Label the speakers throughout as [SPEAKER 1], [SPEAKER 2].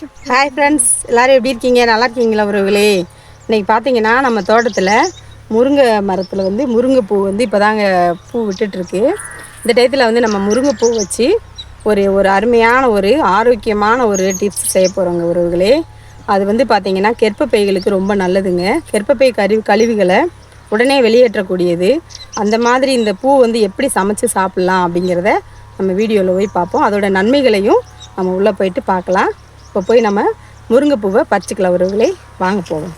[SPEAKER 1] Hi friends, எல்லோரும் எப்படி இருக்கீங்க? நல்லா இருக்கீங்களா உறவுகளே? இன்றைக்கி பார்த்தீங்கன்னா நம்ம தோட்டத்தில் முருங்கை மரத்தில் முருங்கைப்பூ இப்போ தாங்க பூ விட்டுட்ருக்கு. இந்த டயத்தில் நம்ம முருங்கைப்பூ வச்சு ஒரு ஒரு அருமையான ஒரு ஆரோக்கியமான ஒரு டிப்ஸ் செய்ய போகிறோங்க உறவுகளே. அது பார்த்திங்கன்னா கர்ப்பப்பைகளுக்கு ரொம்ப நல்லதுங்க. கர்ப்பப்பை கழிவுகளை உடனே வெளியேற்றக்கூடியது. அந்த மாதிரி இந்த பூ எப்படி சமைச்சு சாப்பிட்லாம் அப்படிங்கிறத நம்ம வீடியோவில் போய் பார்ப்போம். அதோட நன்மைகளையும் நம்ம உள்ளே போயிட்டு பார்க்கலாம். இப்போ போய் நம்ம முருங்கைப்பூவை பறிச்சுக்கலாம் உறவுகளே, வாங்க போவோம்.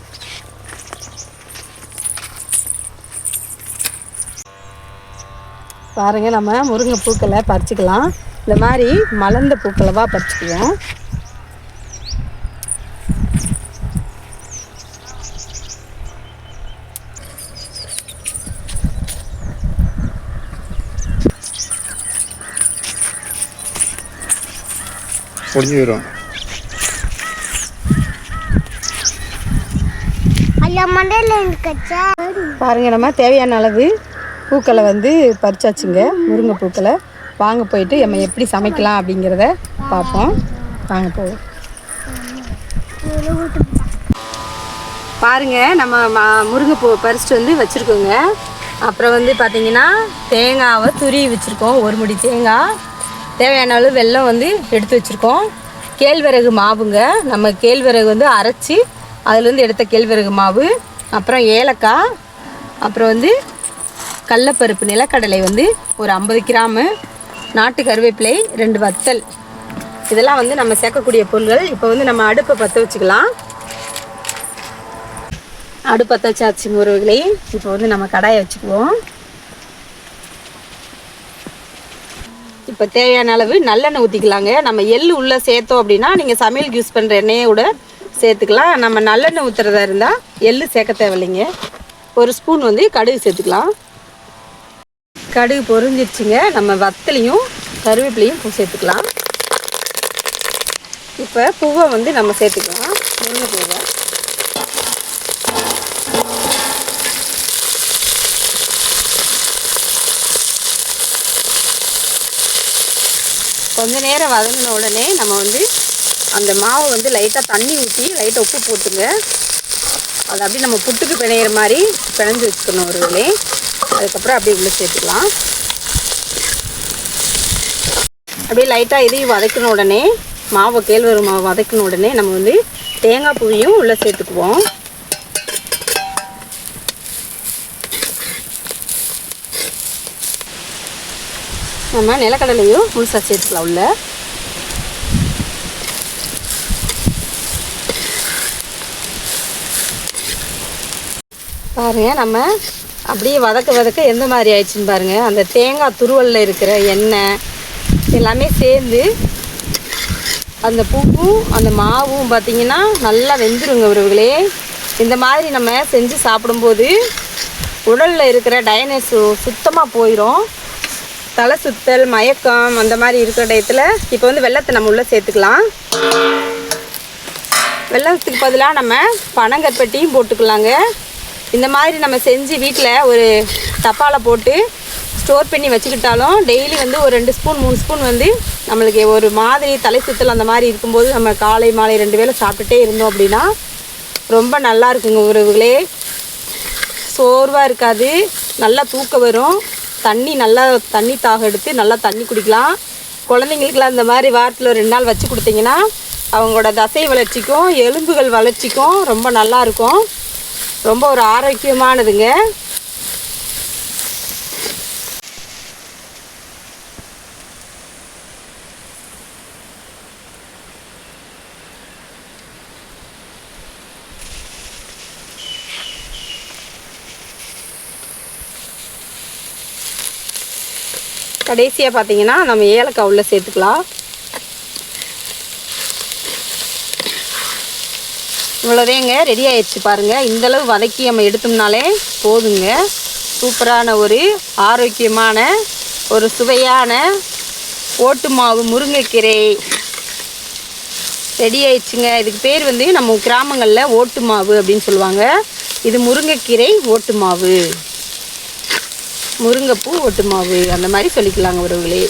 [SPEAKER 1] பாருங்கள், நம்ம முருங்கைப்பூக்களை பறிச்சுக்கலாம். இந்த மாதிரி மலர்ந்த பூக்களவா பறிச்சுக்குவோம்.
[SPEAKER 2] ஒடிஞ்சிரும்.
[SPEAKER 1] பாருங்க, நம்ம தேவையான அளவு பூக்களை பறிச்சாச்சுங்க. முருங்கை பூக்களை வாங்க போயிட்டு நம்ம எப்படி சமைக்கலாம் அப்படிங்கிறத பார்ப்போம். வாங்க போவோம். பாருங்க, நம்ம முருங்கைப்பூவை பறிச்சுட்டு வச்சுருக்கோங்க. அப்புறம் பார்த்தீங்கன்னா தேங்காவை துருவி வச்சுருக்கோம். ஒரு முடி தேங்காய், தேவையான அளவு வெல்லம் எடுத்து வச்சுருக்கோம். கேழ்வரகு மாவுங்க. நம்ம கேழ்வரகு அரைச்சி அதுலேருந்து எடுத்த கேழ்வரகு மாவு, அப்புறம் ஏலக்காய், அப்புறம் கடலைப்பருப்பு, நிலக்கடலை ஒரு 50 கிராமு, நாட்டு கருவேப்பிலை, 2 வத்தல், இதெல்லாம் நம்ம சேர்க்கக்கூடிய பொருட்கள். இப்போ நம்ம அடுப்பை பற்ற வச்சுக்கலாம். அடுப்பு பற்ற வச்சாச்சுங்க உறவுகளே. இப்போ நம்ம கடாயை வச்சுக்குவோம். இப்போ தேவையான அளவு நல்லெண்ணெய் ஊற்றிக்கலாங்க. நம்ம எள்ளு உள்ளே சேர்த்தோம் அப்படின்னா நீங்கள் சமையல் யூஸ் பண்ணுற எண்ணெயை கூட சேர்த்துக்கலாம். நம்ம நல்லெண்ணெய் ஊற்றுறதா இருந்தால் எள்ளு சேர்க்க தேவையில்லைங்க. ஒரு ஸ்பூன் கடுகு சேர்த்துக்கலாம். கடுகு பொரிஞ்சிடுச்சுங்க. நம்ம வத்தலையும் கருவேப்பிலையும் சேர்த்துக்கலாம். இப்போ பூவை நம்ம சேர்த்துக்கலாம். முருங்கை பூவை கொஞ்ச நேரம் வதங்கின உடனே நம்ம அந்த மாவை லைட்டாக தண்ணி ஊற்றி லைட்டாக உப்பு போட்டுங்க. அதை அப்படியே நம்ம புட்டுக்கு பிணையிற மாதிரி பிணைஞ்சு வச்சுக்கணும் ஒருவேளை. அதுக்கப்புறம் அப்படியே உள்ளே சேர்த்துக்கலாம். அப்படியே லைட்டாக இதையும் வதக்கின உடனே, கேழ்வரகு மாவு வதக்கின உடனே நம்ம தேங்காய் பூவையும் உள்ளே சேர்த்துக்குவோம். நம்ம நிலக்கடலையும் முழுசாக சேர்த்துக்கலாம் உள்ள. பாருங்கள், நம்ம அப்படியே வதக்க எந்த மாதிரி ஆயிடுச்சுன்னு பாருங்கள். அந்த தேங்காய் துருவலில் இருக்கிற எண்ணெய் எல்லாமே சேர்ந்து அந்த பூவும் அந்த மாவும் பார்த்திங்கன்னா நல்லா வெந்துருங்க உறவுகளே. இந்த மாதிரி நம்ம செஞ்சு சாப்பிடும்போது உடலில் இருக்கிற டயனஸ் சுத்தமாக போயிடும். தலை சுத்தல், மயக்கம் அந்த மாதிரி இருக்கிற டயத்தில் இப்போ வெல்லத்தை நம்ம உள்ளே சேர்த்துக்கலாம். வெல்லத்துக்கு பதிலாக நம்ம பனங்கற்பட்டியும் போட்டுக்கலாங்க. இந்த மாதிரி நம்ம செஞ்சு வீட்டில் ஒரு டப்பாவில் போட்டு ஸ்டோர் பண்ணி வச்சுக்கிட்டாலும் டெய்லி ஒரு 2 ஸ்பூன் 3 ஸ்பூன் நம்மளுக்கு ஒரு மாதிரி தலை சுத்தல் அந்த மாதிரி இருக்கும்போது நம்ம காலை மாலை 2 வேளை சாப்பிட்டுட்டே இருந்தோம் அப்படின்னா ரொம்ப நல்லா இருக்குங்க உறவுகளே. சோர்வாக இருக்காது, நல்லா தூக்கம் வரும். நல்லா தண்ணி தாக எடுத்து நல்லா தண்ணி குடிக்கலாம். குழந்தைங்களுக்குலாம் இந்த மாதிரி வாரத்தில் 2 நாள் வச்சு கொடுத்தீங்கன்னா அவங்களோட தசை வளர்ச்சிக்கும் எலும்புகள் வளர்ச்சிக்கும் ரொம்ப நல்லாயிருக்கும். ரொம்ப ஒரு ஆரோக்கியமானதுங்க. கடைசியாக பார்த்தீங்கன்னா நம்ம ஏலக்காய் உள்ள சேர்த்துக்கலாம். இவ்வளோதேங்க, ரெடி ஆயிடுச்சு பாருங்கள். இந்தளவு வதக்கி நம்ம எடுத்தோம்னாலே போதுங்க. சூப்பரான ஒரு ஆரோக்கியமான ஒரு சுவையான ஓட்டு மாவு முருங்கைக்கீரை ரெடி ஆயிடுச்சுங்க. இதுக்கு பேர் நம்ம கிராமங்களில் ஓட்டு மாவு அப்படின்னு சொல்லுவாங்க. இது முருங்கைக்கீரை ஓட்டு மாவு, முருங்கைப்பூ ஓட்டு மாவு அந்த மாதிரி சொல்லிக்கலாங்க உறவுகளே.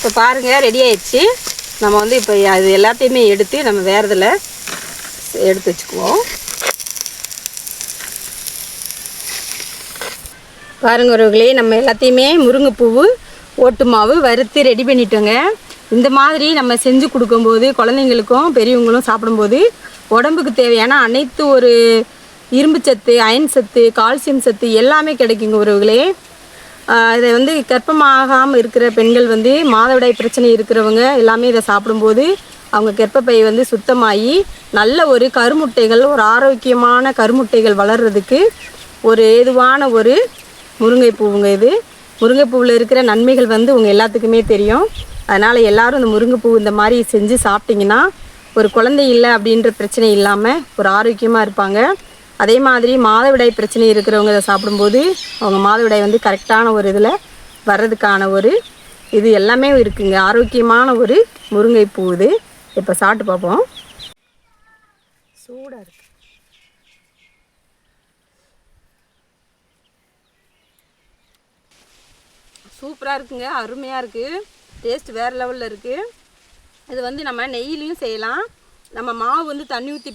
[SPEAKER 1] இப்போ பாருங்கள் ரெடி ஆயிடுச்சு. நம்ம வந்து இப்போ அது எல்லாத்தையுமே எடுத்து நம்ம வேறு இதில் எடுத்து வச்சுக்குவோம். பாருங்க உறவுகளே, நம்ம எல்லாத்தையுமே முருங்கைப்பூவு ஓட்டு மாவு வறுத்து ரெடி பண்ணிட்டோங்க. இந்த மாதிரி நம்ம செஞ்சு கொடுக்கும்போது குழந்தைங்களுக்கும் பெரியவங்களும் சாப்பிடும்போது உடம்புக்கு தேவையான அனைத்து ஒரு இரும்பு சத்து, அயன் சத்து, கால்சியம் சத்து எல்லாமே கிடைக்குங்க உறவுகளே. இதை வந்து கர்ப்பமாகாமல் இருக்கிற பெண்கள் வந்து மாதவிடாய் பிரச்சனை இருக்கிறவங்க எல்லாமே இதை சாப்பிடும்போது அவங்க கர்ப்பப்பை வந்து சுத்தமாகி நல்ல ஒரு கருமுட்டைகள், ஒரு ஆரோக்கியமான கருமுட்டைகள் வளர்கிறதுக்கு ஒரு ஏதுவான ஒரு முருங்கைப்பூவுங்க இது. முருங்கைப்பூவில் இருக்கிற நன்மைகள் வந்து உங்கள் எல்லாத்துக்குமே தெரியும். அதனால் எல்லோரும் இந்த முருங்கைப்பூ இந்த மாதிரி செஞ்சு சாப்பிட்டிங்கன்னா ஒரு குழந்தை இல்லை அப்படின்ற பிரச்சனை இல்லாமல் ஒரு ஆரோக்கியமாக இருப்பாங்க. அதே மாதிரி மாதவிடாய் பிரச்சனை இருக்கிறவங்க இதை சாப்பிடும்போது அவங்க மாதவிடாய் வந்து கரெக்டான ஒரு இதில் வர்றதுக்கான ஒரு இது எல்லாமே இருக்குங்க. ஆரோக்கியமான ஒரு முருங்கைப்பூ இது. இப்போ சாப்பிட்டு பார்ப்போம். சூடாக இருக்குது. சூப்பராக இருக்குங்க, அருமையாக இருக்குது. டேஸ்ட் வேறு லெவலில் இருக்குது. இது வந்து நம்ம நெய்யிலையும் செய்யலாம். நம்ம மாவு வந்து தண்ணி ஊற்றி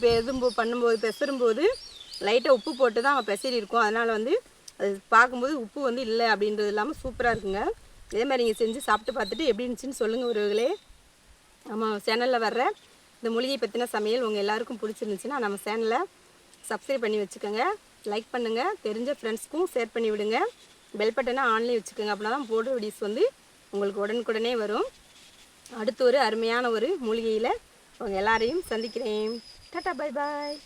[SPEAKER 1] பண்ணும்போது பெசரும்போது லைட்டாக உப்பு போட்டு தான் நம்ம பெசரி இருக்கும். அதனால் வந்து அது பார்க்கும்போது உப்பு வந்து இல்லை அப்படின்றது இல்லாமல் சூப்பராக இருக்குங்க. இதே மாதிரி நீங்கள் செஞ்சு சாப்பிட்டு பார்த்துட்டு எப்படி இருந்துச்சுன்னு சொல்லுங்கள் உறவுகளே. நம்ம சேனலில் வர்ற இந்த மூலிகை பற்றின சமையல் உங்கள் எல்லாருக்கும் பிடிச்சிருந்துச்சுன்னா நம்ம சேனலை சப்ஸ்கிரைப் பண்ணி வச்சுக்கோங்க, லைக் பண்ணுங்கள், தெரிஞ்ச ஃப்ரெண்ட்ஸ்க்கும் ஷேர் பண்ணி விடுங்க. பெல் பட்டனை ஆன்லேயே வச்சுக்கோங்க. அப்படின்னா தான் போடுற வீடியோஸ் வந்து உங்களுக்கு உடனுக்குடனே வரும். அடுத்து ஒரு அருமையான ஒரு மூலிகையில் உங்கள் எல்லாரையும் சந்திக்கிறேன். Tata, bye bye.